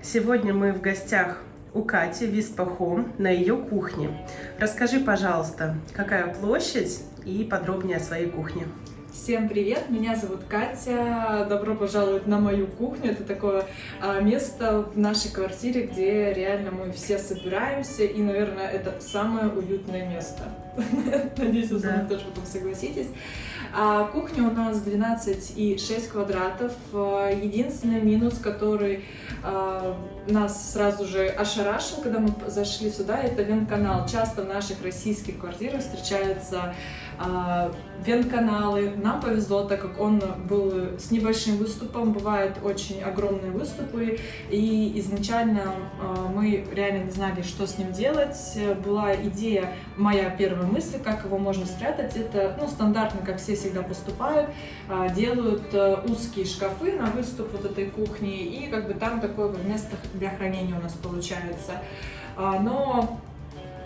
Сегодня мы в гостях у Кати в Виспа-Хоум на ее кухне. Расскажи, пожалуйста, какая площадь и подробнее о своей кухне. Всем привет, меня зовут Катя, добро пожаловать на мою кухню. Это такое место в нашей квартире, где реально мы все собираемся, и, наверное, это самое уютное место. Надеюсь, вы со мной тоже потом согласитесь. Кухня у нас 12,6 квадратов. Единственный минус, который нас сразу же ошарашил, когда мы зашли сюда, это вент-канал. Часто в наших российских квартирах встречаются вент-каналы. Нам повезло, так как он был с небольшим выступом, бывают очень огромные выступы, и изначально мы реально не знали, что с ним делать. Была идея, моя первая мысль, как его можно спрятать. Это стандартно, как все всегда поступают, делают узкие шкафы на выступ вот этой кухни, и как бы там такое место для хранения у нас получается. Но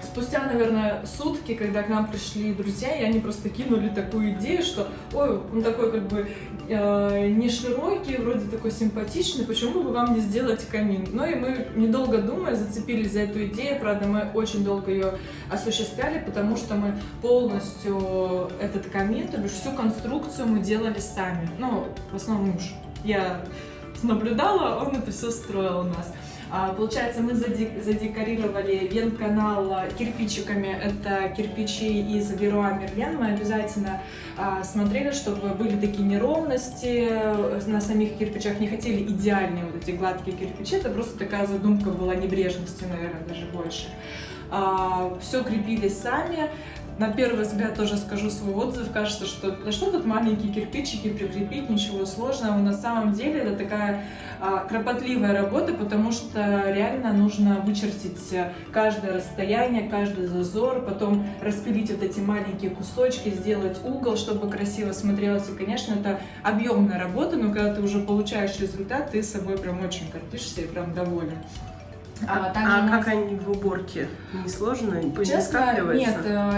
спустя, наверное, сутки, когда к нам пришли друзья, и они просто кинули такую идею, что ой, он такой как бы не широкий, вроде такой симпатичный, почему бы вам не сделать камин? Ну и мы, недолго думая, зацепились за эту идею. Правда, мы очень долго ее осуществляли, потому что мы полностью этот камин, то бишь всю конструкцию мы делали сами. Ну, в основном муж. Я наблюдала, он это все строил у нас. Получается, мы задекорировали вент-канал кирпичиками. Это кирпичи из Леруа Мерлен. Мы обязательно смотрели, чтобы были такие неровности на самих кирпичах. Не хотели идеальные вот эти гладкие кирпичи. Это просто такая задумка была небрежности, наверное, даже больше. Все крепили сами. На первый взгляд тоже скажу свой отзыв. Кажется, что да что тут маленькие кирпичики прикрепить, ничего сложного. Но на самом деле это такая кропотливая работа, потому что реально нужно вычертить каждое расстояние, каждый зазор, потом распилить вот эти маленькие кусочки, сделать угол, чтобы красиво смотрелось. И, конечно, это объемная работа, но когда ты уже получаешь результат, ты собой прям очень гордишься и прям доволен. Как они в уборке? Не сложно? Честно, нет,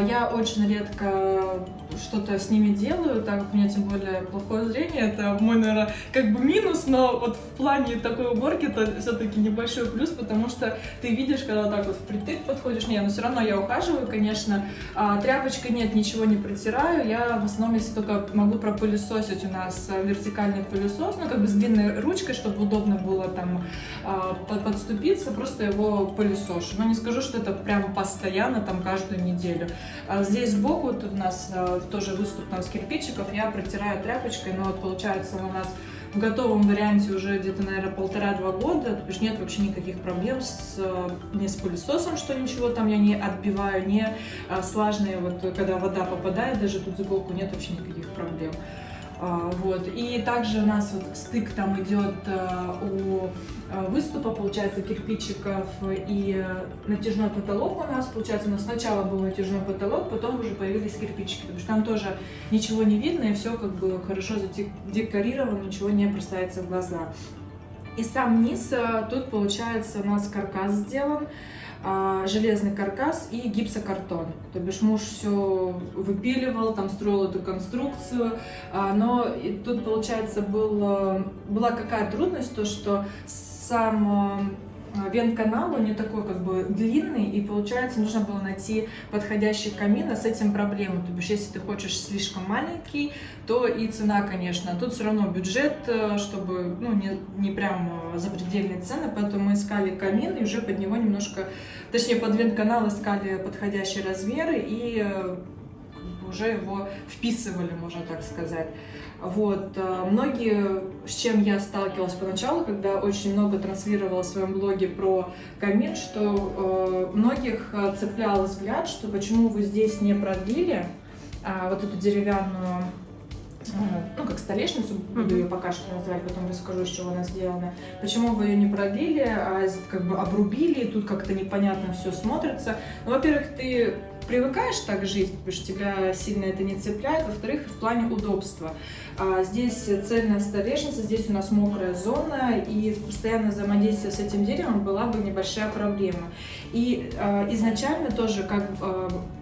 я очень редко что-то с ними делаю, так как у меня тем более плохое зрение, это мой, наверное, как бы минус, но вот в плане такой уборки это все-таки небольшой плюс, потому что ты видишь, когда так вот впритык подходишь, но все равно я ухаживаю, конечно, тряпочкой нет, ничего не протираю, я в основном, если только могу пропылесосить, у нас вертикальный пылесос, как бы с длинной ручкой, чтобы удобно было там подступиться, просто его пылесошу, но не скажу, что это прям постоянно, там каждую неделю. Здесь сбоку вот у нас тоже выступ там с кирпичиков, я протираю тряпочкой, но вот получается у нас в готовом варианте уже где-то, наверное, 1,5-2 года, то есть нет вообще никаких проблем ни с пылесосом, что ничего там я не отбиваю, не слаженные, вот когда вода попадает, даже тут сбоку нет вообще никаких проблем. Вот. И также у нас вот стык там идет у выступа, получается, кирпичиков и натяжной потолок у нас, получается, у нас сначала был натяжной потолок, потом уже появились кирпичики, потому что там тоже ничего не видно, и все как бы хорошо задекорировано, ничего не бросается в глаза. И сам низ, тут, получается, у нас каркас сделан, железный каркас и гипсокартон. То бишь муж все выпиливал, там строил эту конструкцию, но тут, получается, была какая трудность, то что сам вент-канал, он не такой как бы длинный, и получается нужно было найти подходящий камин, а с этим проблема. То бишь, если ты хочешь слишком маленький, то и цена, конечно. Тут все равно бюджет, чтобы не прям запредельные цены, поэтому мы искали камин и уже под него немножко, точнее под вент-канал искали подходящие размеры и уже его вписывали, можно так сказать. Вот. Многие, с чем я сталкивалась поначалу, когда очень много транслировала в своем блоге про камин, что многих цеплял взгляд, что почему вы здесь не продлили вот эту деревянную, как столешницу, буду ее пока что называть, потом расскажу, из чего она сделана. Почему вы ее не продлили, а как бы обрубили, и тут как-то непонятно все смотрится. Ну, во-первых, ты привыкаешь так жить, потому что тебя сильно это не цепляет. Во-вторых, в плане удобства. Здесь цельная столешница, здесь у нас мокрая зона, и постоянное взаимодействие с этим деревом была бы небольшая проблема. И изначально тоже, как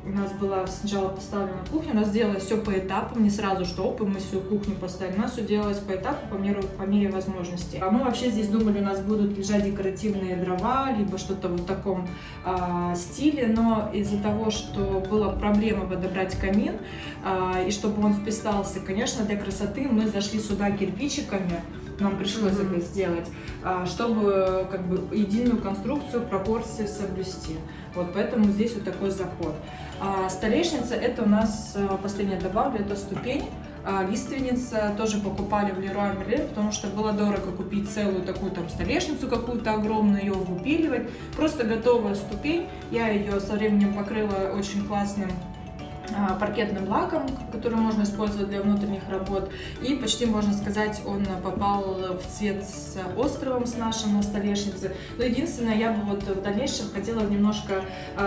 у нас была сначала поставлена кухня, у нас делалось все по этапам, не сразу, что оп, и мы всю кухню поставим. У нас все делалось по этапу, по мере возможностей. А мы вообще здесь думали, у нас будут лежать декоративные дрова, либо что-то в таком стиле, но из-за того, что была проблема подобрать камин, и чтобы он вписался, конечно, для красоты мы зашли сюда кирпичиками, нам пришлось это сделать, чтобы как бы единую конструкцию, пропорции соблюсти. Вот поэтому здесь вот такой заход. Столешница — это у нас, последнее добавлю, это ступень. Лиственница тоже покупали в Leroy Merlin, потому что было дорого купить целую такую там столешницу какую-то огромную, ее выпиливать. Просто готовая ступень. Я ее со временем покрыла очень классным паркетным лаком, который можно использовать для внутренних работ, и почти, можно сказать, он попал в цвет с островом с нашим на столешнице. Но единственное, я бы вот в дальнейшем хотела немножко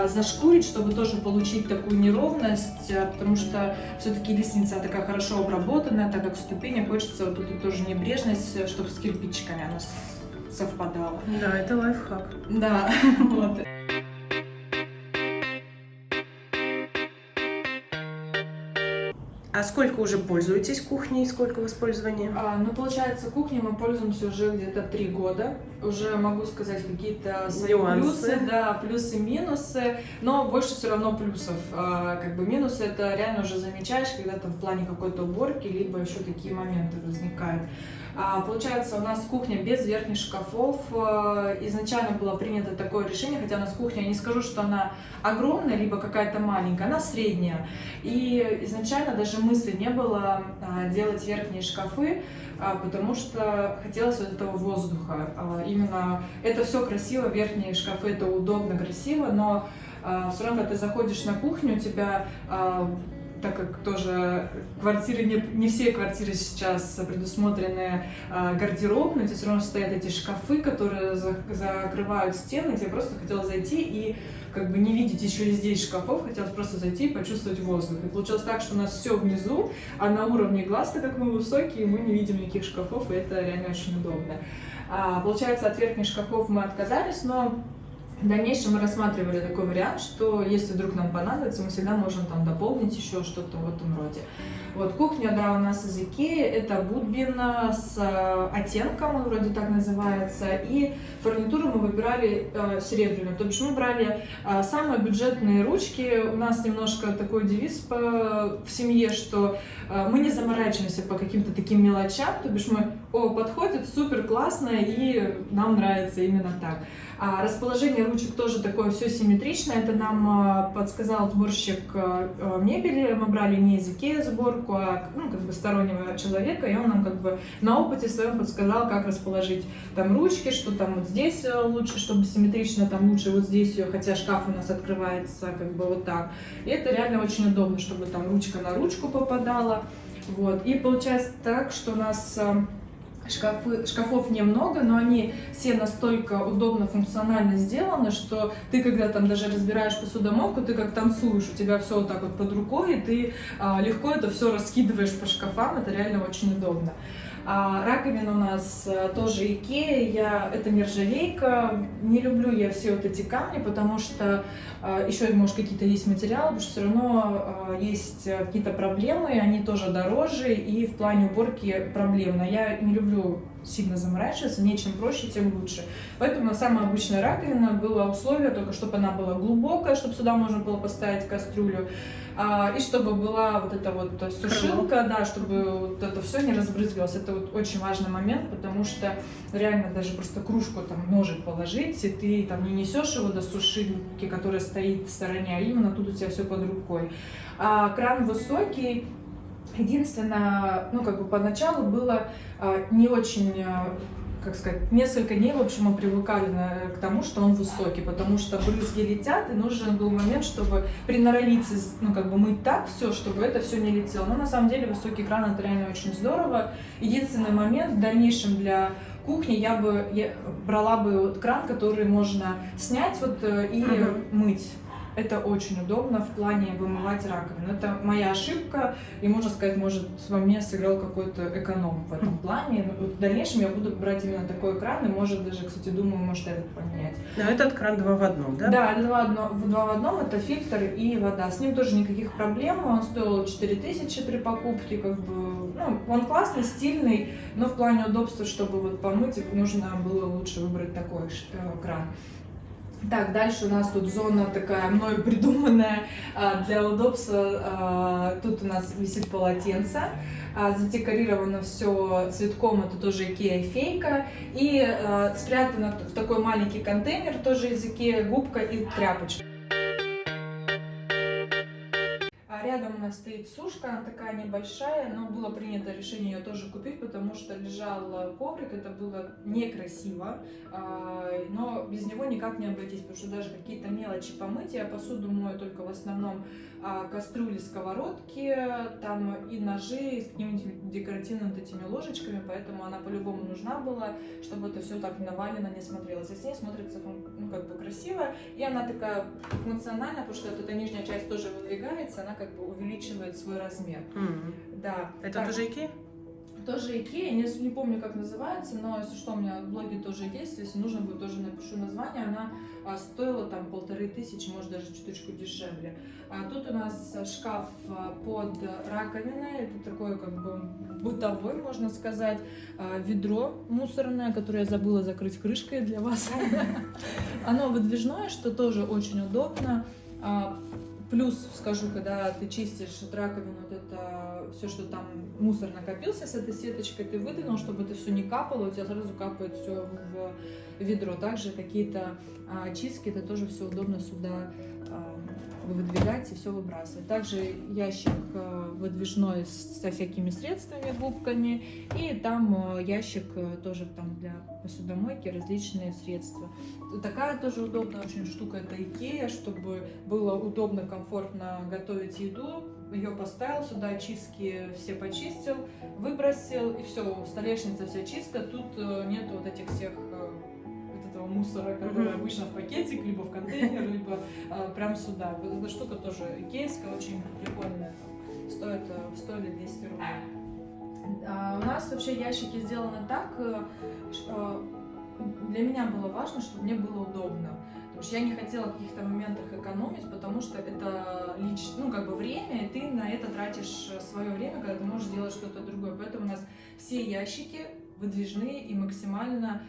зашкурить, чтобы тоже получить такую неровность, потому что все-таки лестница такая хорошо обработанная, так как ступени, хочется вот тут тоже небрежность, чтобы с кирпичиками она совпадала. Да, это лайфхак. Да, вот. А сколько уже пользуетесь кухней, сколько в использовании? Ну, получается, кухней мы пользуемся уже где-то 3 года. Уже могу сказать какие-то свои плюсы, да, плюсы-минусы, но больше все равно плюсов. Как бы минусы — это реально уже замечаешь, когда там в плане какой-то уборки, либо еще такие моменты возникают. Получается, у нас кухня без верхних шкафов. Изначально было принято такое решение, хотя у нас кухня, я не скажу, что она огромная, либо какая-то маленькая, она средняя. И изначально даже мысли не было делать верхние шкафы, потому что хотелось вот этого воздуха. Именно это все красиво, верхние шкафы — это удобно, красиво, но все равно, когда ты заходишь на кухню, у тебя... Так как тоже квартиры, не все квартиры сейчас предусмотрены гардеробные, все равно стоят эти шкафы, которые закрывают стены, тебе просто хотелось зайти и как бы не видеть еще и здесь шкафов, хотелось просто зайти и почувствовать воздух. И получилось так, что у нас все внизу, а на уровне глаз, так как мы высокие, мы не видим никаких шкафов, и это реально очень удобно. Получается, от верхних шкафов мы отказались, но в дальнейшем мы рассматривали такой вариант, что если вдруг нам понадобится, мы всегда можем там дополнить еще что-то в этом роде. Вот кухня, да, у нас из Икеи, это Будбин с оттенком, вроде так называется, и фурнитуру мы выбирали серебряную, то бишь мы брали самые бюджетные ручки. У нас немножко такой девиз в семье, что мы не заморачиваемся по каким-то таким мелочам, то бишь мы, подходит, супер классно, и нам нравится именно так. Расположение ручек тоже такое все симметричное, это нам подсказал сборщик мебели, мы брали не из Икеи сборку, а как бы стороннего человека, и он нам как бы на опыте своем подсказал, как расположить там ручки, что там вот здесь лучше, чтобы симметрично, там лучше вот здесь ее, хотя шкаф у нас открывается как бы вот так. И это реально очень удобно, чтобы там ручка на ручку попадала. Вот. И получается так, что у нас шкафов немного, но они все настолько удобно, функционально сделаны, что ты, когда там даже разбираешь посудомойку, ты как танцуешь, у тебя все вот так вот под рукой, и ты легко это все раскидываешь по шкафам, это реально очень удобно. Раковина у нас тоже Икея, это нержавейка. Не люблю я все вот эти камни, потому что еще, может, какие-то есть материалы, потому что все равно есть какие-то проблемы, они тоже дороже, и в плане уборки проблемно. Я не люблю сильно заморачиваться, мне чем проще, тем лучше. Поэтому самая обычная раковина, было условие только, чтобы она была глубокая, чтобы сюда можно было поставить кастрюлю, и чтобы была вот эта вот сушилка, да, чтобы вот это все не разбрызгивалось. Это вот очень важный момент, потому что реально даже просто кружку, там, ножик положить, и ты там не несешь его до сушилки, которая стоит в стороне, а именно тут у тебя все под рукой. Кран высокий. Единственное, как бы поначалу было не очень, как сказать, несколько дней, в общем, мы привыкали к тому, что он высокий, потому что брызги летят, и нужен был момент, чтобы приноровиться, как бы мыть так все, чтобы это все не летело. Но на самом деле высокий кран — это реально очень здорово. Единственный момент в дальнейшем для кухни я брала бы вот кран, который можно снять вот и мыть. Это очень удобно в плане вымывать раковину. Это моя ошибка, и можно сказать, может, во мне сыграл какой-то эконом в этом плане. В дальнейшем я буду брать именно такой кран, и может даже, кстати, думаю, может этот поменять. Но этот кран 2 в 1, да? Да, это 2 в одном, это фильтр и вода. С ним тоже никаких проблем, он стоил 4000 при покупке, как бы, ну, он классный, стильный, но в плане удобства, чтобы вот помыть, нужно было лучше выбрать такой кран. Так, дальше у нас тут зона такая мною придуманная для удобства. Тут у нас висит полотенце, задекорировано все цветком, это тоже Икея фейка. И спрятано в такой маленький контейнер, тоже из Икея, губка и тряпочка. Рядом у нас стоит сушка, она такая небольшая, но было принято решение ее тоже купить, потому что лежал коврик, это было некрасиво, но без него никак не обойтись, потому что даже какие-то мелочи помыть, я посуду мою только в основном кастрюли, сковородки, там и ножи с какими-нибудь декоративными вот этими ложечками, поэтому она по-любому нужна была, чтобы это все так навалено не смотрелось. И с ней смотрится, ну, как бы красиво, и она такая функциональная, потому что вот эта нижняя часть тоже выдвигается, она как бы увеличивает свой размер. Да. Это так, тоже Икея? тоже Икея, не помню, как называется, но если что, у меня в блоге тоже есть, если нужно будет, тоже напишу название. Она стоила там 1500, может даже чуточку дешевле. Тут у нас шкаф под раковиной, это такое как бы бытовой, можно сказать, ведро мусорное, которое я забыла закрыть крышкой для вас. Оно выдвижное, что тоже очень удобно. Плюс, скажу, когда ты чистишь раковину, вот это все, что там мусор накопился с этой сеточкой, ты выдвинул, чтобы это все не капало, у тебя сразу капает все в ведро. Также какие-то чистки, это тоже все удобно сюда выдвигать и все выбрасывать. Также ящик выдвижной со всякими средствами, губками, и там ящик тоже там для посудомойки, различные средства. Такая тоже удобная очень штука, это Икея, чтобы было удобно, комфортно готовить еду. Ее поставил сюда, чистки все почистил, выбросил, и все, столешница вся чистая, тут нет вот этих всех мусора, который обычно в пакетик, либо в контейнер, либо прям сюда. Вот эта штука тоже икейская, очень прикольная, стоит 200 рублей. У нас вообще ящики сделаны так, для меня было важно, чтобы мне было удобно. Потому что я не хотела в каких-то моментах экономить, потому что это ну, как бы время, и ты на это тратишь свое время, когда ты можешь делать что-то другое. Поэтому у нас все ящики выдвижные и максимально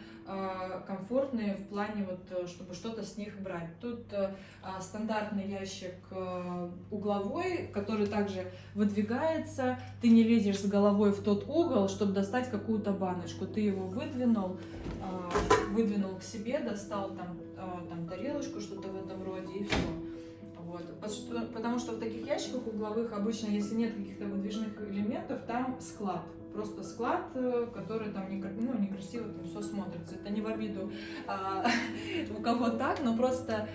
комфортные в плане, вот, чтобы что-то с них брать. Тут стандартный ящик угловой, который также выдвигается. Ты не лезешь с головой в тот угол, чтобы достать какую-то баночку. Ты его выдвинул к себе, достал там тарелочку, что-то в этом роде, и все. Вот. Потому что в таких ящиках угловых обычно, если нет каких-то выдвижных элементов, там склад. Просто склад, который там некрасиво там все смотрится. Это не в обиду у кого так, но просто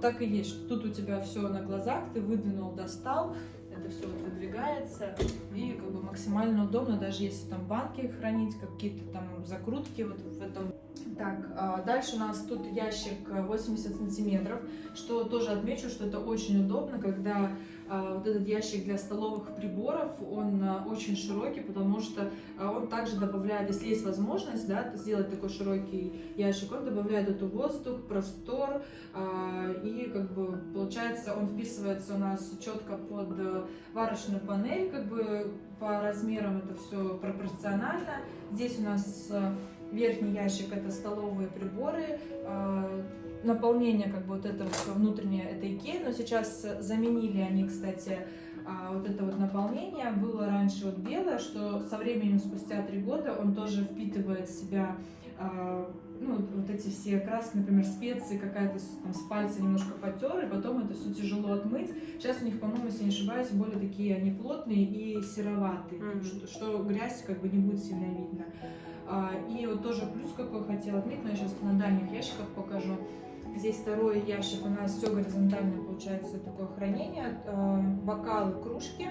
так и есть, что тут у тебя все на глазах, ты выдвинул, достал, это все выдвигается, и как бы максимально удобно, даже если там банки хранить, какие-то там закрутки вот в этом. Так, дальше у нас тут ящик 80 сантиметров, что тоже отмечу, что это очень удобно, когда вот этот ящик для столовых приборов, он очень широкий, потому что он также добавляет, если есть возможность, да, сделать такой широкий ящик, он добавляет эту воздух, простор, и как бы получается он вписывается у нас четко под варочную панель, как бы по размерам это все пропорционально. Здесь у нас верхний ящик — это столовые приборы, наполнение как бы вот это вот внутреннее — это Икея, но сейчас заменили они, кстати, вот это вот наполнение. Было раньше вот белое, что со временем, спустя 3 года, он тоже впитывает в себя вот эти все краски, например, специи, какая-то там с пальца немножко потер, и потом это все тяжело отмыть. Сейчас у них, по-моему, если не ошибаюсь, более такие они плотные и сероватые, что грязь как бы не будет сильно видно. И вот тоже плюс какой хотела отметить, но я сейчас на дальних ящиках покажу. Здесь второй ящик, у нас все горизонтально получается такое хранение, бокалы, кружки.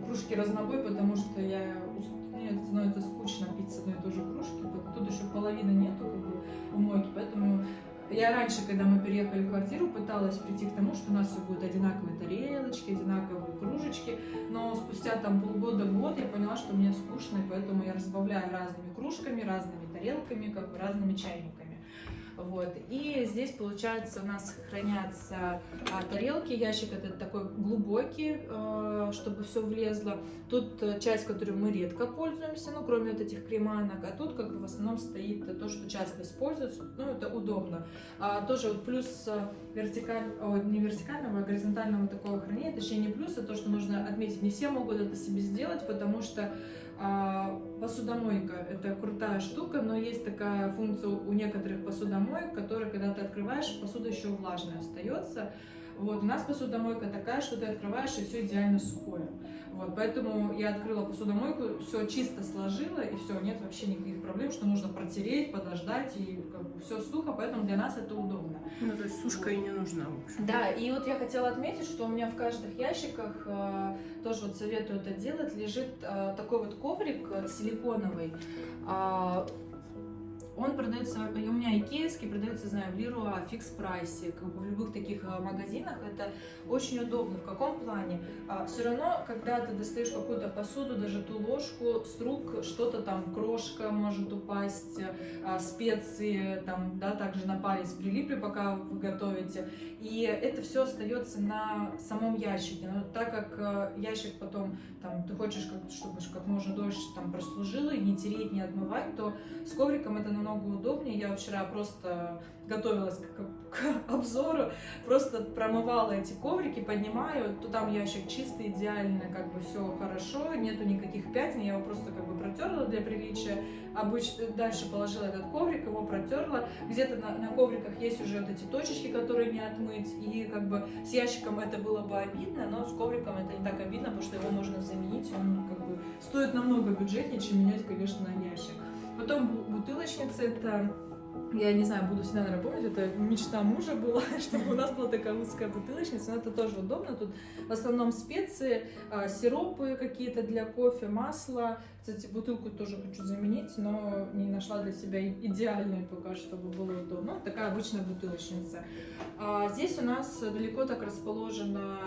Кружки разнобой, потому что мне становится скучно пить с одной и той же кружки. Тут еще половины нету как бы в мойке, поэтому Я раньше, когда мы переехали в квартиру, пыталась прийти к тому, что у нас все будут одинаковые тарелочки, одинаковые кружечки, но спустя там полгода-год я поняла, что мне скучно, и поэтому я разбавляю разными кружками, разными тарелками, как бы разными чайниками. Вот. И здесь, получается, у нас хранятся тарелки. Ящик этот такой глубокий, чтобы все влезло. Тут часть, которую мы редко пользуемся, ну, кроме вот этих креманок. А тут как бы в основном стоит то, что часто используется. Ну, это удобно. Тоже вот плюс не вертикального, а горизонтального такого хранения. Точнее, не плюс, а то, что нужно отметить. Не все могут это себе сделать, потому что посудомойка — это крутая штука, но есть такая функция у некоторых посудомоек, которые, когда ты открываешь, посуда еще влажная остается. Вот, у нас посудомойка такая, что ты открываешь, и все идеально сухое. Вот, поэтому я открыла посудомойку, все чисто сложила, и все, нет вообще никаких проблем, что нужно протереть, подождать, и как бы все сухо, поэтому для нас это удобно. Ну, то есть сушка и не нужна, в общем. Да, и вот я хотела отметить, что у меня в каждых ящиках, тоже вот советую это делать, лежит такой вот коврик силиконовый. Он продается, у меня икеевский, продается, знаю, в Леруа, в Фикс Прайсе, как бы в любых таких магазинах. Это очень удобно. В каком плане? Все равно, когда ты достаешь какую-то посуду, даже ту ложку, с рук что-то там, крошка может упасть, специи там, да, также на палец прилипли, пока вы готовите. И это все остается на самом ящике. Но так как ящик потом, там, ты хочешь, чтобы как можно дольше там прослужил, и не тереть, не отмывать, то с ковриком это намного удобнее. Я вчера просто готовилась к обзору, просто промывала эти коврики, поднимаю, то там ящик чистый, идеально, как бы все хорошо, нету никаких пятен, я его просто как бы протерла для приличия. Обычно дальше положила этот коврик, его протерла. Где-то на ковриках есть уже вот эти точечки, которые не отмыть, и как бы с ящиком это было бы обидно, но с ковриком это не так обидно, потому что его можно заменить, он как бы стоит намного бюджетнее, чем менять, конечно, ящик. Потом бутылочница — это, я не знаю, буду всегда, наверное, помнить, это мечта мужа была, чтобы у нас была такая узкая бутылочница, но это тоже удобно. Тут в основном специи, сиропы какие-то для кофе, масло. Кстати, бутылку тоже хочу заменить, но не нашла для себя идеальную пока, чтобы было удобно. Такая обычная бутылочница. Здесь у нас далеко так расположена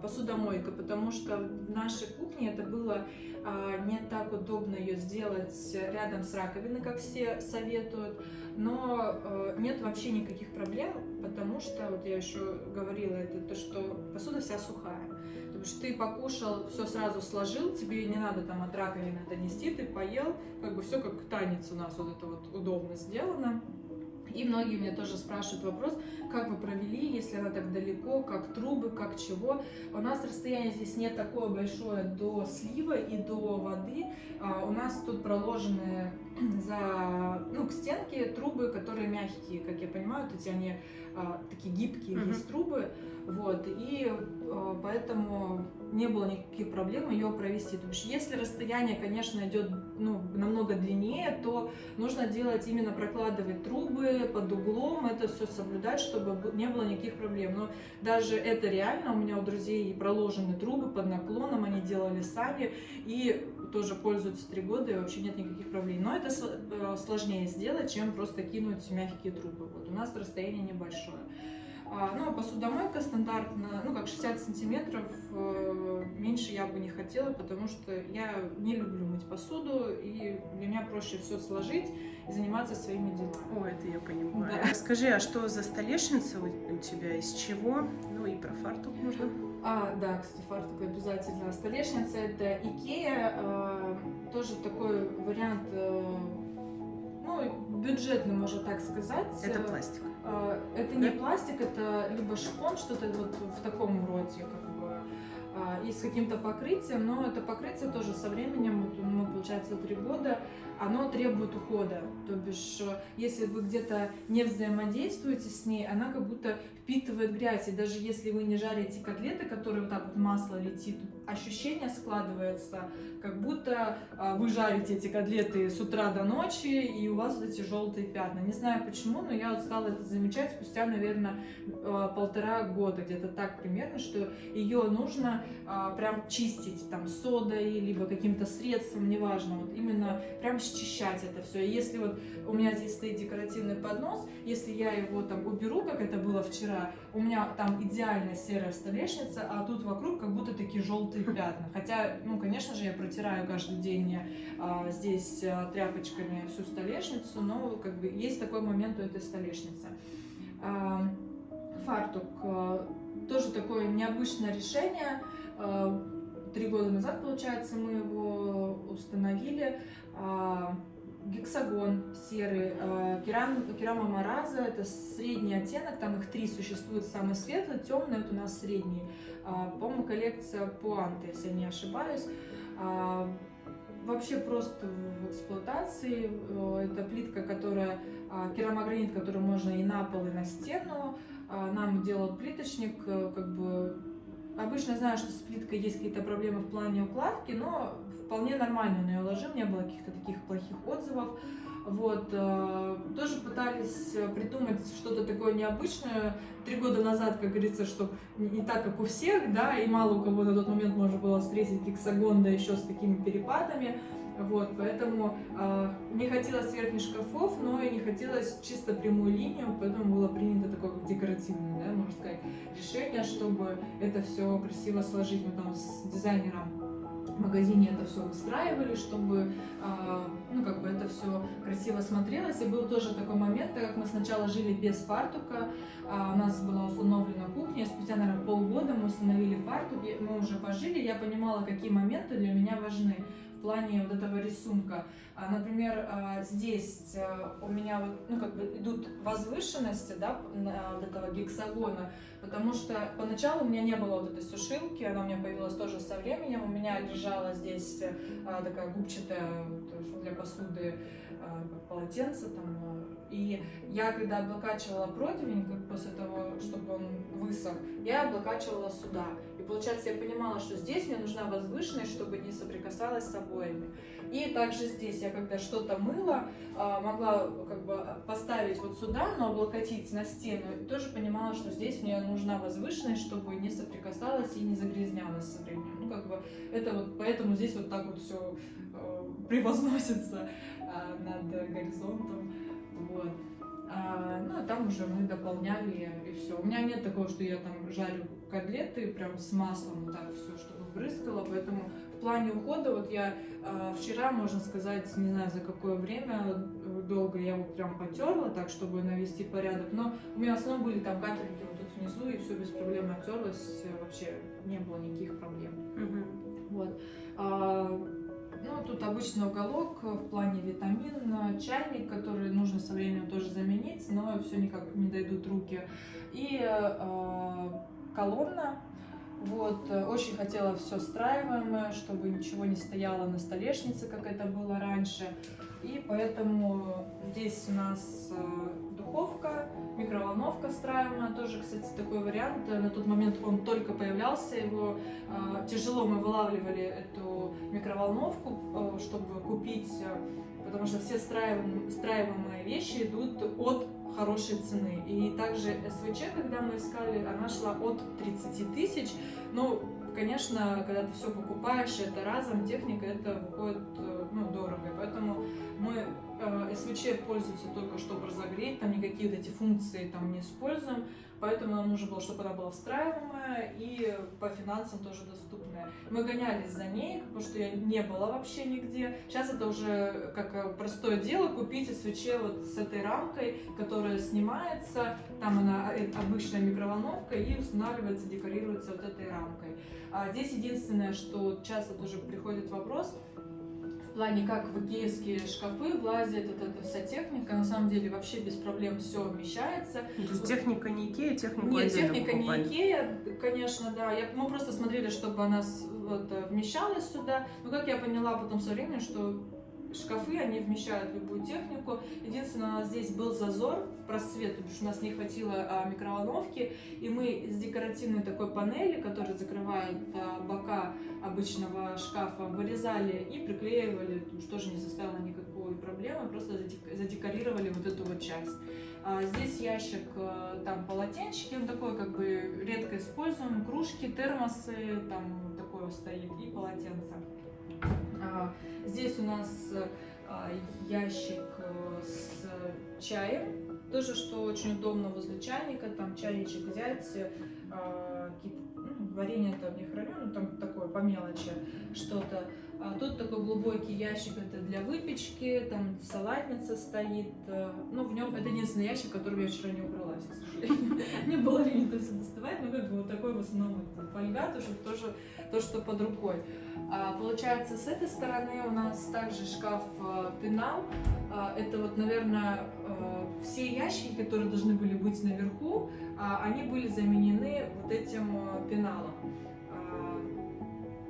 посудомойка, потому что в нашей кухне это было не так удобно ее сделать рядом с раковиной, как все советуют, но нет вообще никаких проблем, потому что, вот я еще говорила, это то, что посуда вся сухая. То есть ты покушал, все сразу сложил, тебе не надо там от раковины это нести, ты поел, как бы все как танец у нас вот это вот удобно сделано. И многие меня тоже спрашивают вопрос, как вы провели, если она так далеко, как трубы, как чего. У нас расстояние здесь не такое большое до слива и до воды. У нас тут проложены к стенке трубы, которые мягкие, как я понимаю, эти они такие гибкие, есть трубы. Вот, и поэтому не было никаких проблем ее провести. То есть, если расстояние, конечно, идет намного длиннее, то нужно делать именно прокладывать трубы под углом, это все соблюдать, чтобы не было никаких проблем. Но даже это реально, у меня у друзей проложены трубы под наклоном, они делали сами и тоже пользуются 3 года, и вообще нет никаких проблем. Но это сложнее сделать, чем просто кинуть мягкие трубы. Вот у нас расстояние небольшое. Посудомойка стандартно, как 60 сантиметров, меньше я бы не хотела, потому что я не люблю мыть посуду, и для меня проще все сложить и заниматься своими делами. О, это я понимаю. Да. Скажи, а что за столешница у тебя, из чего? Ну и про фартук можно. Да, кстати, фартук обязательно. Столешница — это Икея, тоже такой вариант, бюджетный, можно так сказать. Это пластик. Это не пластик, это либо шифон, что-то вот в таком роде, как бы, и с каким-то покрытием, но это покрытие тоже со временем, получается, 3 года, оно требует ухода. То бишь, если вы где-то не взаимодействуете с ней, она как будто впитывает грязь, и даже если вы не жарите котлеты, которые вот так вот масло летит ощущение складывается, как будто вы жарите эти котлеты с утра до ночи, и у вас вот эти желтые пятна. Не знаю почему, но я вот стала это замечать спустя, наверное, 1,5 года, где-то так примерно, что ее нужно прям чистить там содой, либо каким-то средством, неважно, вот именно прям счищать это все. И если вот у меня здесь стоит декоративный поднос, если я его там уберу, как это было вчера, у меня там идеально серая столешница, а тут вокруг как будто такие желтые пятна. Хотя, ну, конечно же, я протираю каждый день здесь тряпочками всю столешницу, но как бы есть такой момент у этой столешницы. Фартук тоже такое необычное решение. 3 года назад, получается, мы его установили. Гексагон серый, керама мараза, это средний оттенок, там их 3 существует, самый светлый, темный, это у нас средний. По-моему, коллекция Пуанты, если я не ошибаюсь. Вообще просто в эксплуатации. Это плитка, которая керамогранит, который можно и на пол, и на стену. Нам делал плиточник, как бы. Обычно знаю, что с плиткой есть какие-то проблемы в плане укладки, но вполне нормально он ее уложил, не было каких-то таких плохих отзывов. Вот, тоже пытались придумать что-то такое необычное 3 года назад, как говорится, что не так, как у всех, да, и мало у кого на тот момент можно было встретить гексагон, да еще с такими перепадами. Вот, поэтому не хотелось верхних шкафов, но и не хотелось чисто прямую линию, поэтому было принято такое как декоративное, да, можно сказать, решение, чтобы это все красиво сложить. Мы там с дизайнером в магазине это все выстраивали, чтобы ну, как бы это все красиво смотрелось. И был тоже такой момент, так как мы сначала жили без фартука, у нас была установлена кухня, спустя, наверное, полгода мы установили фартук, мы уже пожили, я понимала, какие моменты для меня важны в плане вот этого рисунка. Например, здесь у меня вот, ну, как бы идут возвышенности, да, вот этого гексагона, потому что поначалу у меня не было вот этой сушилки, она у меня появилась тоже со временем, у меня лежала здесь такая губчатая для посуды полотенце там, и я когда облокачивала противень, как после того, чтобы он высох, я облокачивала сюда. И получается, я понимала, что здесь мне нужна возвышенность, чтобы не соприкасалась с обоями. И также здесь я, когда что-то мыла, могла как бы поставить вот сюда, но облокотить на стену. И тоже понимала, что здесь мне нужна возвышенность, чтобы не соприкасалась и не загрязнялась со временем. Ну, как бы это вот, поэтому здесь вот так вот все превозносится над горизонтом. Вот. Ну, а там уже мы дополняли и все. У меня нет такого, что я там жарю котлеты прям с маслом, вот так все, чтобы брызгало. Поэтому в плане ухода, вот я вчера, можно сказать, не знаю за какое время, долго я его прям потерла, так, чтобы навести порядок. Но у меня в основном были там капельки вот тут внизу, и все без проблем оттерлось. Вообще не было никаких проблем. Вот. Ну, тут обычный уголок в плане витамин, чайник, который нужно со временем тоже заменить, но все никак не дойдут руки. И колонна. Вот, очень хотела все встраиваемое, чтобы ничего не стояло на столешнице, как это было раньше. И поэтому здесь у нас духовка, микроволновка встраиваемая, тоже, кстати, такой вариант. На тот момент он только появлялся, его тяжело мы вылавливали эту микроволновку, чтобы купить, потому что все встраиваемые вещи идут от хорошей цены. И также СВЧ, когда мы искали, она шла от 30 тысяч. Ну, конечно, когда ты все покупаешь, это разом, техника, это выходит, ну, дорого. Поэтому мы СВЧ пользуемся только чтобы разогреть, там никакие вот эти функции там не используем. Поэтому нам нужно было, чтобы она была встраиваемая и по финансам тоже доступная. Мы гонялись за ней, потому что я не была вообще нигде. Сейчас это уже как простое дело купить СВЧ вот с этой рамкой, которая снимается. Там она обычная микроволновка и устанавливается, декорируется вот этой рамкой. Здесь единственное, что часто тоже приходит вопрос, в плане, как в икеевские шкафы влазит вот эта вся техника, на самом деле вообще без проблем все вмещается. То есть техника не Икея, технику Нет, отдельно техника покупали. не Икея, конечно, да. Мы просто смотрели, чтобы она вот вмещалась сюда. Но как я поняла потом со временем, что шкафы, они вмещают любую технику. Единственное, у нас здесь был зазор в просвет, потому что у нас не хватило микроволновки, и мы с декоративной такой панели, которая закрывает бока обычного шкафа, вырезали и приклеивали, что же не составило никакой проблемы, просто задекорировали вот эту вот часть. Здесь ящик, там полотенчики, он такой как бы редко используем, кружки, термосы, там такое стоит, и полотенце. Здесь у нас ящик с чаем, тоже что очень удобно возле чайника, там чайничек взять, варенье там не храню, но там такое по мелочи что-то. Тут такой глубокий ящик, это для выпечки, там салатница стоит, ну в нем это единственный ящик, который я вчера не убралась, к сожалению. Не было лени это все доставать, но как бы вот такой в основном фольга, тоже то, что под рукой. Получается, с этой стороны у нас также шкаф пенал. Это вот, наверное, все ящики, которые должны были быть наверху, они были заменены вот этим пеналом.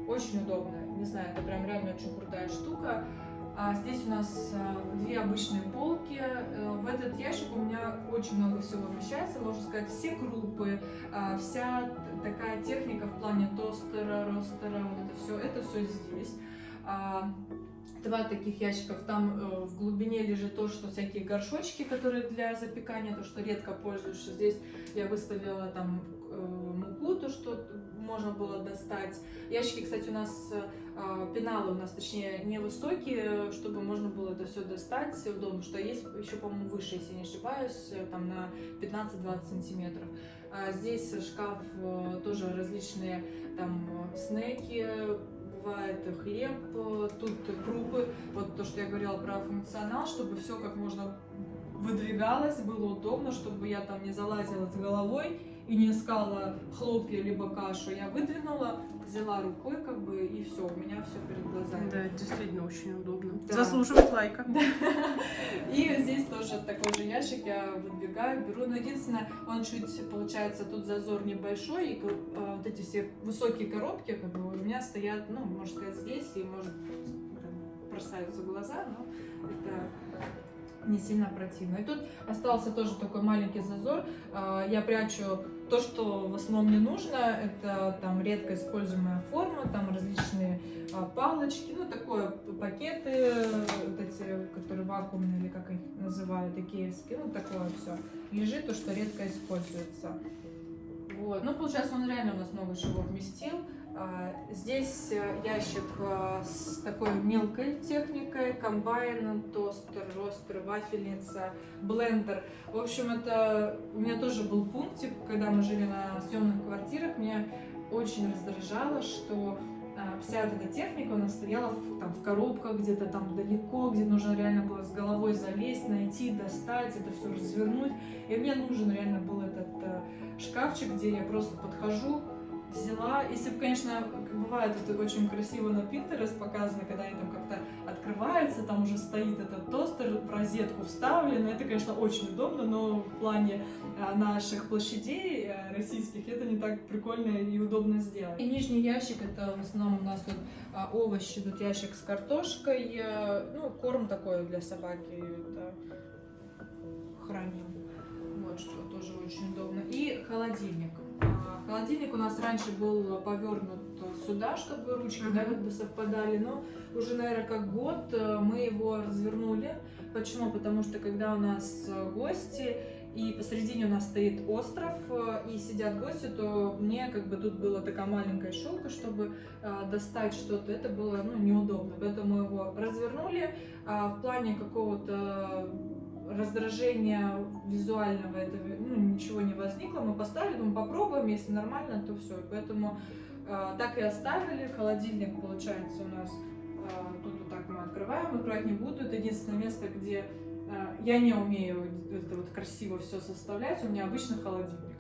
Очень удобно, не знаю, это прям реально очень крутая штука. Здесь у нас две обычные полки. В этот ящик у меня очень много всего вмещается, можно сказать, все крупы, вся такая техника в плане тостера, ростера, вот это все здесь. Два таких ящиков, там в глубине лежит то, что всякие горшочки, которые для запекания, то, что редко пользуешься. Здесь я выставила там муку, то, что можно было достать. Ящики, кстати, у нас пеналы у нас, точнее, невысокие, чтобы можно было это все достать удобно, что есть еще, по-моему, выше, если не ошибаюсь, там на 15-20 сантиметров. Здесь шкаф тоже различные там снеки, бывает хлеб, тут крупы, вот то, что я говорила про функционал, чтобы все как можно выдвигалось, было удобно, чтобы я там не залазила с головой и не искала хлопья либо кашу. Я выдвинула, взяла рукой, как бы, и все, у меня все перед глазами. Да, это действительно очень удобно. Да. Заслуживает лайка. Да. И здесь тоже такой же ящик я выдвигаю, беру. Но единственное, он чуть, получается, тут зазор небольшой, и вот эти все высокие коробки, как бы, у меня стоят, ну, можно сказать, здесь, и, может, бросаются глаза, но это не сильно противно. И тут остался тоже такой маленький зазор. Я прячу то, что в основном не нужно. Это там редко используемая форма, там различные палочки, ну такое, пакеты, вот эти, которые вакуумные, или как их называют, икеевские, ну такое все лежит, то, что редко используется. Вот. Ну, получается, он реально у нас много чего вместил. Здесь ящик с такой мелкой техникой, комбайн, тостер, ростер, вафельница, блендер. В общем, это у меня тоже был пунктик, когда мы жили на съемных квартирах, меня очень раздражало, что вся эта техника у нас стояла в коробках, где-то там далеко, где нужно реально было с головой залезть, найти, достать, это все развернуть. И мне нужен реально был этот шкафчик, где я просто подхожу, взяла. Если бы, конечно, как бывает, это очень красиво на Pinterest показано, когда они там как-то открываются, там уже стоит этот тостер, в розетку вставлен. Это, конечно, очень удобно, но в плане наших площадей российских это не так прикольно и удобно сделать. И нижний ящик, это в основном у нас тут овощи, тут ящик с картошкой, ну, корм такой для собаки, это храним. Вот что тоже очень удобно. И холодильник. Холодильник у нас раньше был повернут сюда, чтобы ручки, да, как бы совпадали, но уже, наверное, как год мы его развернули. Почему? Потому что когда у нас гости, и посередине у нас стоит остров, и сидят гости, то мне как бы тут была такая маленькая щелка, чтобы достать что-то, это было, ну, неудобно. Поэтому мы его развернули. В плане какого-то раздражения визуального этого, ну, ничего не возникло, мы поставили, мы попробуем, если нормально, то все. Поэтому так и оставили. Холодильник, получается, у нас тут вот так мы открывать не буду. Это единственное место, где я не умею это вот красиво все составлять, у меня обычно холодильник.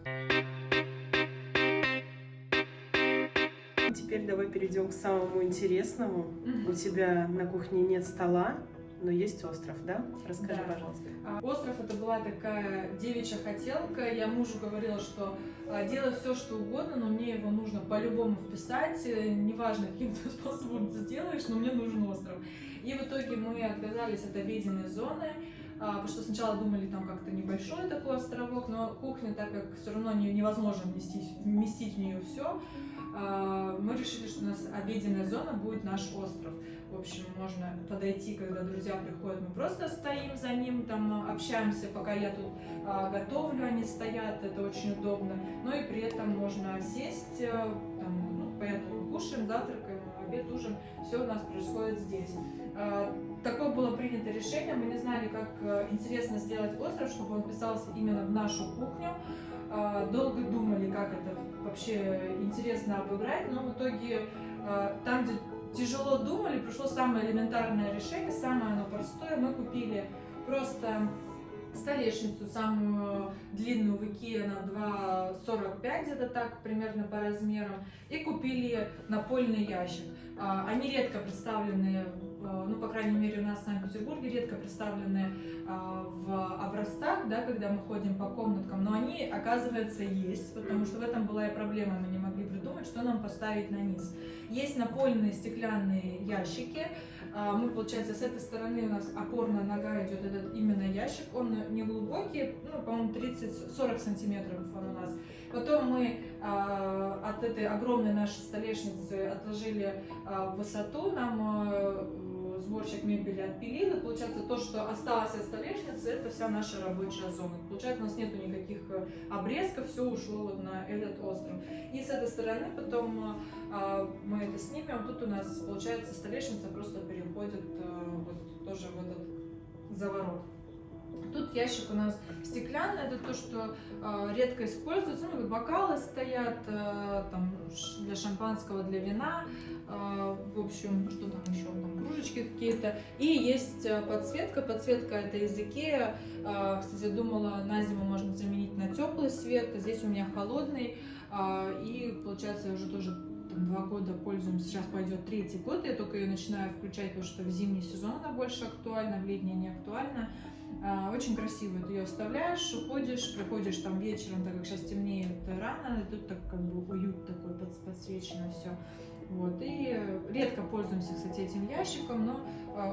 Теперь давай перейдем к самому интересному. У тебя на кухне нет стола, но есть остров, да? Расскажи, да, пожалуйста. Остров — это была такая девичья хотелка. Я мужу говорила, что делай все, что угодно, но мне его нужно по-любому вписать. Неважно, каким ты способом ты сделаешь, но мне нужен остров. И в итоге мы отказались от обеденной зоны, потому что сначала думали там как-то небольшой такой островок, но кухня, так как все равно невозможно вместить в нее все, мы решили, что у нас обеденная зона будет наш остров. В общем, можно подойти, когда друзья приходят, мы просто стоим за ним, там общаемся, пока я тут готовлю, они стоят, это очень удобно. Но и при этом можно сесть, там, понятно, кушаем, завтракаем, обед, ужин, все у нас происходит здесь. Такое было принято решение, мы не знали, как интересно сделать остров, чтобы он вписался именно в нашу кухню. Долго думали, как это вообще интересно обыграть, но в итоге там, где тяжело думали, пришло самое элементарное решение, самое оно простое. Мы купили просто столешницу, самую длинную в Икее, на 2,45 где-то так, примерно по размерам, и купили напольный ящик. Они редко представлены, ну, по крайней мере, у нас в Санкт-Петербурге редко представлены в образцах, да, когда мы ходим по комнаткам, но они, оказывается, есть, потому что в этом была и проблема, мы не могли придумать, что нам поставить на низ. Есть напольные стеклянные ящики, мы, получается, с этой стороны у нас опорная нога идет этот именно ящик, он не глубокий, ну, по-моему, 30-40 сантиметров он у нас. Потом мы от этой огромной нашей столешницы отложили высоту, нам сборщик мебели отпилил, и получается то, что осталось от столешницы, это вся наша рабочая зона. Получается, у нас нету никаких обрезков, все ушло вот на этот остров. И с этой стороны потом мы это снимем, тут у нас, получается, столешница просто переходит вот тоже в этот заворот. Тут ящик у нас стеклянный, это то, что редко используется. Ну, бокалы стоят там, для шампанского, для вина. В общем, что там еще? Там кружечки какие-то. И есть подсветка. Подсветка это из Икеа. Кстати, думала, на зиму можно заменить на теплый свет. Здесь у меня холодный. И получается, я уже тоже 2 года пользуемся, сейчас пойдет 3-й год, я только ее начинаю включать, потому что в зимний сезон она больше актуальна, в летний не актуальна. Очень красиво, ты ее оставляешь, уходишь, приходишь там вечером, так как сейчас темнеет рано, и тут так как бы уют такой подсвечено все. Вот. И редко пользуемся, кстати, этим ящиком, но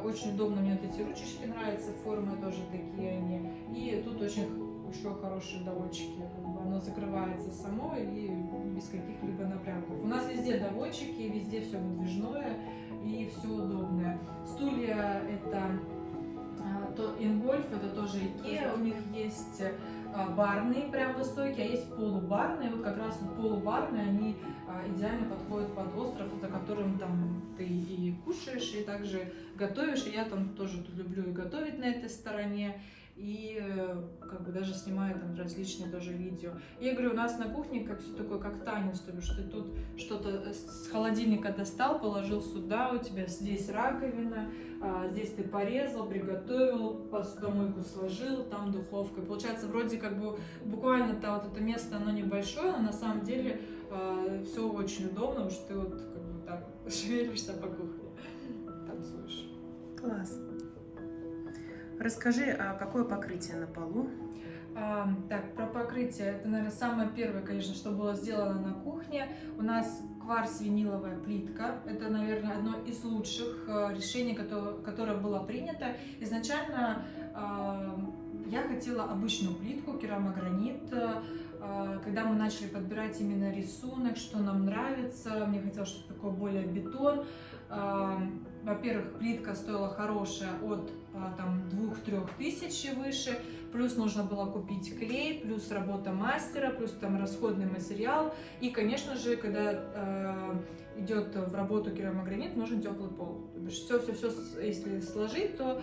очень удобно, мне вот эти ручечки нравятся, формы тоже такие они. И тут очень еще хорошие доводчики, оно закрывается само и без каких-либо напрягов. У нас везде доводчики, везде все выдвижное и все удобное. Стулья это Ингольф, это тоже Икеа, у них есть барные прям высокие, а есть полубарные. Вот как раз вот полубарные, они идеально подходят под остров, за которым там ты и кушаешь, и также готовишь. И я там тоже люблю и готовить на этой стороне, и как бы даже снимаю там различные тоже видео. И я говорю, у нас на кухне как все такое, как танец, то бишь ты тут что-то с холодильника достал, положил сюда, у тебя здесь раковина, здесь ты порезал, приготовил, посудомойку сложил, там духовка. Получается, вроде как бы буквально-то вот это место, оно небольшое, но на самом деле все очень удобно, потому что ты вот как бы так шевелишься по кухне, танцуешь. Класс. Расскажи, а какое покрытие на полу? Так, про покрытие. Это, наверное, самое первое, конечно, что было сделано на кухне. У нас кварц-виниловая плитка. Это, наверное, одно из лучших решений, которое было принято. Изначально я хотела обычную плитку, керамогранит. Когда мы начали подбирать именно рисунок, что нам нравится, мне хотелось что-то такое более бетон. Во-первых, плитка стоила хорошая от 2-3 тысяч и выше, плюс нужно было купить клей, плюс работа мастера, плюс там расходный материал. И, конечно же, когда идет в работу керамогранит, нужен теплый пол. Все, если сложить, то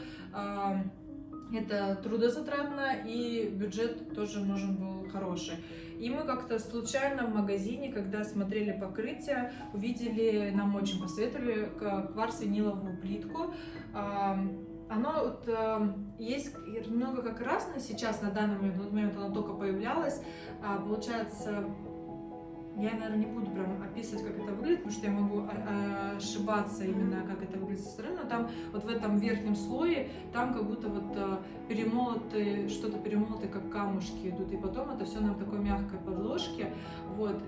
это трудозатратно, и бюджет тоже нужен был хороший. И мы как-то случайно в магазине, когда смотрели покрытие, увидели, нам очень посоветовали кварц-виниловую плитку. Оно вот, есть немного как разное сейчас, на данный момент она только появлялась. Получается, Я, наверное, не буду прям описывать, как это выглядит, потому что я могу ошибаться именно, как это выглядит со стороны, но там вот в этом верхнем слое, там как будто вот перемолотые, что-то перемолотые, как камушки идут, и потом это все на такой мягкой подложке, вот.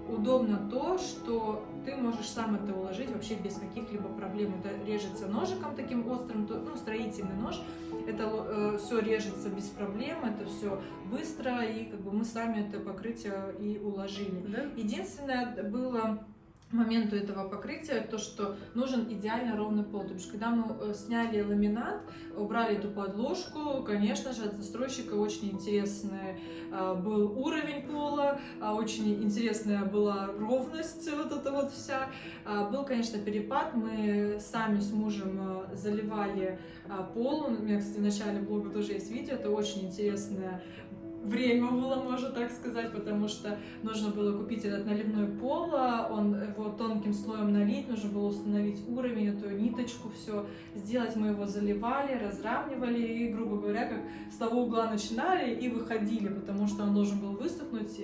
Удобно то, что ты можешь сам это уложить вообще без каких-либо проблем. Это режется ножиком таким острым, ну, строительный нож. Это все режется без проблем, это все быстро, и как бы мы сами это покрытие и уложили. Да? Единственное было к моменту этого покрытия то, что нужен идеально ровный пол. То есть, когда мы сняли ламинат, убрали эту подложку, конечно же, от застройщика очень интересный был уровень пола, очень интересная была ровность вот эта вот вся. Был, конечно, перепад. Мы сами с мужем заливали пол. У меня, кстати, в начале блога тоже есть видео. Это очень интересное время было, можно так сказать, потому что нужно было купить этот наливной пол, его тонким слоем налить, нужно было установить уровень, эту ниточку, все сделать. Мы его заливали, разравнивали и, грубо говоря, как с того угла начинали и выходили, потому что он должен был высохнуть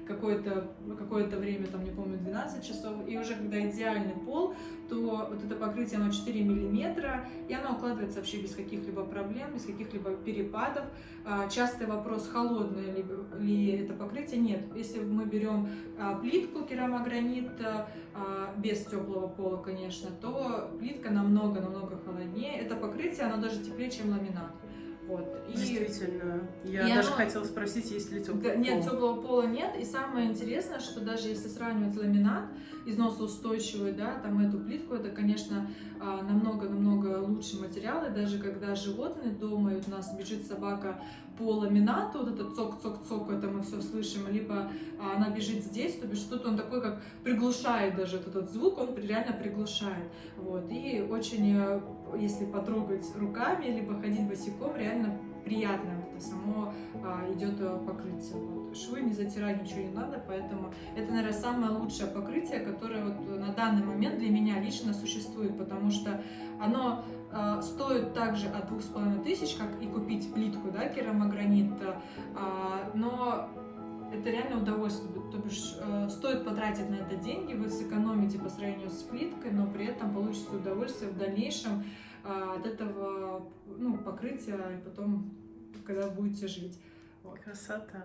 какое-то время, там, не помню, 12 часов, и уже когда идеальный пол, то вот это покрытие, оно 4 миллиметра, и оно укладывается вообще без каких-либо проблем, без каких-либо перепадов. Частый вопрос, холодное ли это покрытие? Нет. Если мы берем плитку керамогранит без теплого пола, конечно, то плитка намного-намного холоднее. Это покрытие, оно даже теплее, чем ламинат. Вот. Действительно. Я даже хотела спросить, есть ли теплый пол. Нет, теплого пола нет. И самое интересное, что даже если сравнивать ламинат, износоустойчивый, да, там эту плитку, это, конечно, намного-намного лучше материал. И даже когда животные дома, и у нас бежит собака по ламинату, вот это цок-цок-цок, это мы все слышим, либо она бежит здесь, то бишь что-то он такой, как приглушает даже этот звук, он реально приглушает. Вот. И очень, если потрогать руками, либо ходить босиком, реально приятно это само идет покрытие. Вот. Швы не затирать, ничего не надо, поэтому это, наверное, самое лучшее покрытие, которое вот на данный момент для меня лично существует, потому что оно стоит также от 2500, как и купить плитку, да, керамогранит, но это реально удовольствие, то бишь стоит потратить на это деньги, вы сэкономите по сравнению с плиткой, но при этом получите удовольствие в дальнейшем от этого, ну, покрытия, и потом, когда будете жить. Вот. Красота.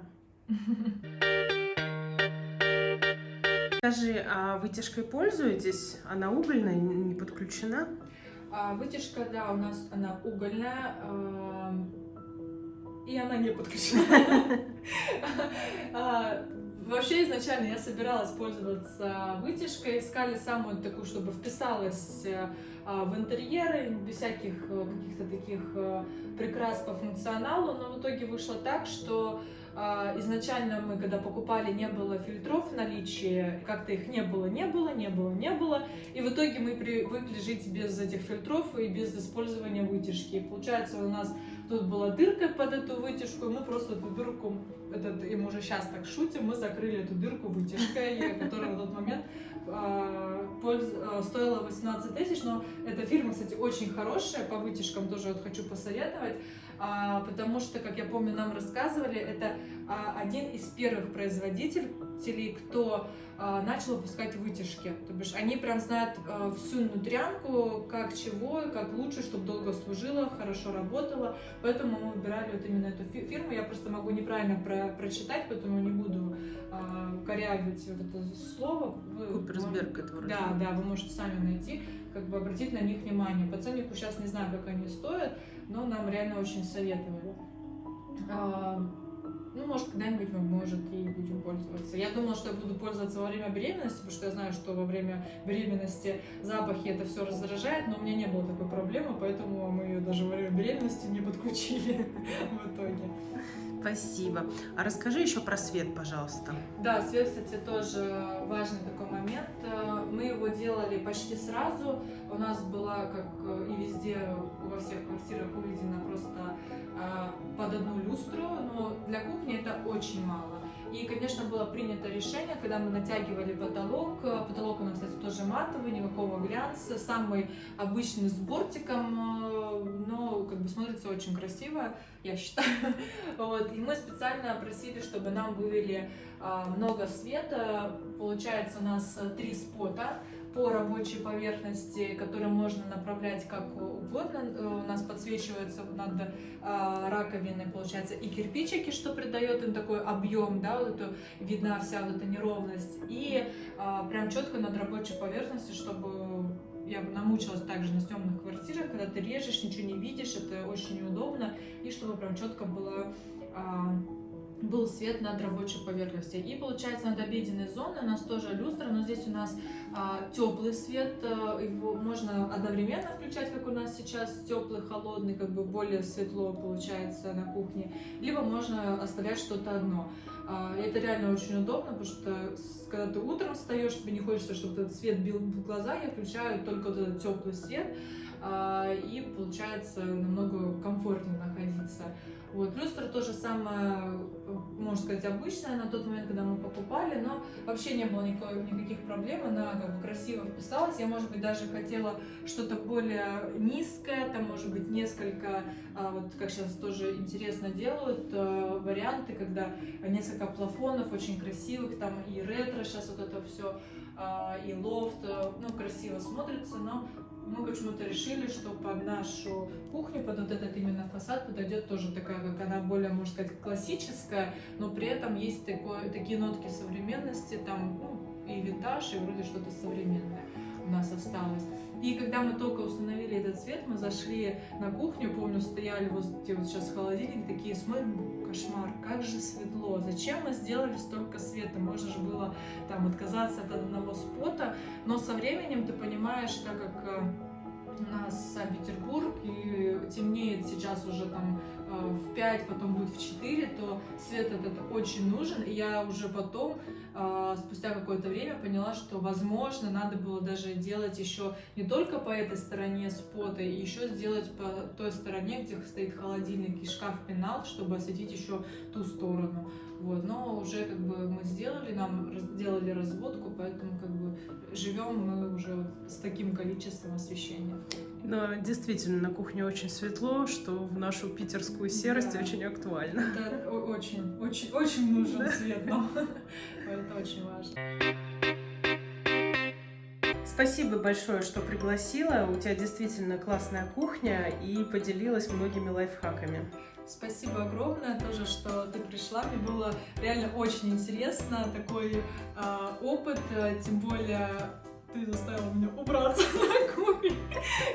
Скажи, а вытяжкой пользуетесь? Она угольная, не подключена? Вытяжка, да, у нас она угольная, и она не подключена. Вообще изначально я собиралась пользоваться вытяжкой, искали самую такую, чтобы вписалась в интерьеры, без всяких каких-то таких прикрас по функционалу, но в итоге вышло так, что изначально мы, когда покупали, не было фильтров в наличии, как-то их не было, и в итоге мы привыкли жить без этих фильтров и без использования вытяжки. Получается, у нас тут была дырка под эту вытяжку, и мы просто эту дырку, и мы уже сейчас так шутим, мы закрыли эту дырку вытяжкой, которая в тот момент стоила 18 тысяч, но эта фирма, кстати, очень хорошая, по вытяжкам тоже вот хочу посоветовать, потому что, как я помню, нам рассказывали, это один из первых производителей, кто начал выпускать вытяжки. То бишь они прям знают всю внутрянку, как чего, как лучше, чтобы долго служило, хорошо работало. Поэтому мы выбирали вот именно эту фирму. Я просто могу неправильно прочитать, поэтому не буду корявить вот это слово. Куперсберг это вроде. Да, вы можете сами найти, как бы обратить на них внимание. По ценнику сейчас не знаю, как они стоят, но нам реально очень советовали. Ну, может, когда-нибудь мы, может, и будем пользоваться. Я думала, что я буду пользоваться во время беременности, потому что я знаю, что во время беременности запахи это все раздражает, но у меня не было такой проблемы, поэтому мы ее даже во время беременности не подключили в итоге. Спасибо. А расскажи еще про свет, пожалуйста. Да, свет, кстати, тоже важный такой момент. Мы его делали почти сразу. У нас была, как и везде, во всех квартирах выведена просто под одну люстру, но для кухни это очень мало. И, конечно, было принято решение, когда мы натягивали потолок. Потолок у нас, кстати, тоже матовый, никакого глянца, самый обычный с бортиком, но как бы смотрится очень красиво, я считаю. Вот. И мы специально просили, чтобы нам вывели много света. Получается, у нас 3 спота по рабочей поверхности, которые можно направлять как угодно. У нас подсвечиваются над раковиной, получается, и кирпичики, что придает им такой объем, да, вот эту, видна вся вот эта неровность, и прям четко над рабочей поверхностью, чтобы я бы намучилась также на съемных квартирах, когда ты режешь, ничего не видишь, это очень неудобно, и чтобы прям четко было был свет над рабочей поверхностью. И получается, над обеденной зоной у нас тоже люстра, но здесь у нас теплый свет, его можно одновременно включать, как у нас сейчас, теплый, холодный, как бы более светло получается на кухне, либо можно оставлять что-то одно. Это реально очень удобно, потому что когда ты утром встаешь, тебе не хочется, чтобы этот свет бил в глаза, я включаю только вот этот теплый свет, и получается намного комфортнее находиться. Вот. Люстра тоже самое, можно сказать, обычная на тот момент, когда мы покупали, но вообще не было никаких проблем, она как бы красиво вписалась. Я, может быть, даже хотела что-то более низкое, там, может быть, несколько, вот как сейчас тоже интересно делают, варианты, когда несколько плафонов очень красивых, там и ретро сейчас вот это все, и лофт, ну, красиво смотрится, но мы почему-то решили, что под нашу кухню, под вот этот именно фасад подойдет тоже такая, как она более, можно сказать, классическая, но при этом есть такие нотки современности, там, ну, и винтаж, и вроде что-то современное у нас осталось. И когда мы только установили этот свет, мы зашли на кухню, помню, стояли вот сейчас холодильник, такие смотрим, кошмар, как же светло, зачем мы сделали столько света, можно же было там отказаться от одного спота, но со временем ты понимаешь, так как у нас Санкт-Петербург и темнеет сейчас уже там в 5, потом будет в 4, то свет этот очень нужен, и я уже потом, спустя какое-то время, поняла, что, возможно, надо было даже делать еще не только по этой стороне спота, и еще сделать по той стороне, где стоит холодильник и шкаф-пенал, чтобы осветить еще ту сторону. Вот. Но уже как бы мы сделали, нам сделали разводку, поэтому как бы живем мы уже с таким количеством освещения. Но действительно, на кухне очень светло, что в нашу питерскую серость, да, очень актуально. Это очень нужен свет, но это очень важно. Спасибо большое, что пригласила. У тебя действительно классная кухня и поделилась многими лайфхаками. Спасибо огромное тоже, что ты пришла. Мне было реально очень интересно такой опыт, тем более ты заставила меня убраться на кухне.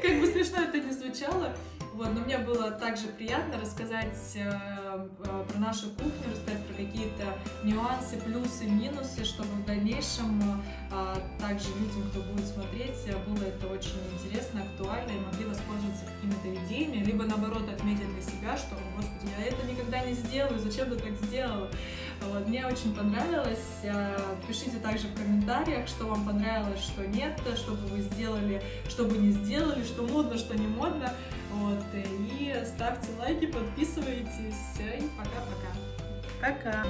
Как бы смешно это не звучало. Вот, но мне было также приятно рассказать про нашу кухню, рассказать про какие-то нюансы, плюсы, минусы, чтобы в дальнейшем также людям, кто будет смотреть, было это очень интересно, актуально и могли воспользоваться какими-то идеями, либо наоборот отметить для себя, что, господи, я это никогда не сделаю, зачем ты так сделала? Вот, мне очень понравилось. Пишите также в комментариях, что вам понравилось, что нет, что бы вы сделали, что бы не сделали, что модно, что не модно. Вот, и ставьте лайки, подписывайтесь, и пока-пока. Пока!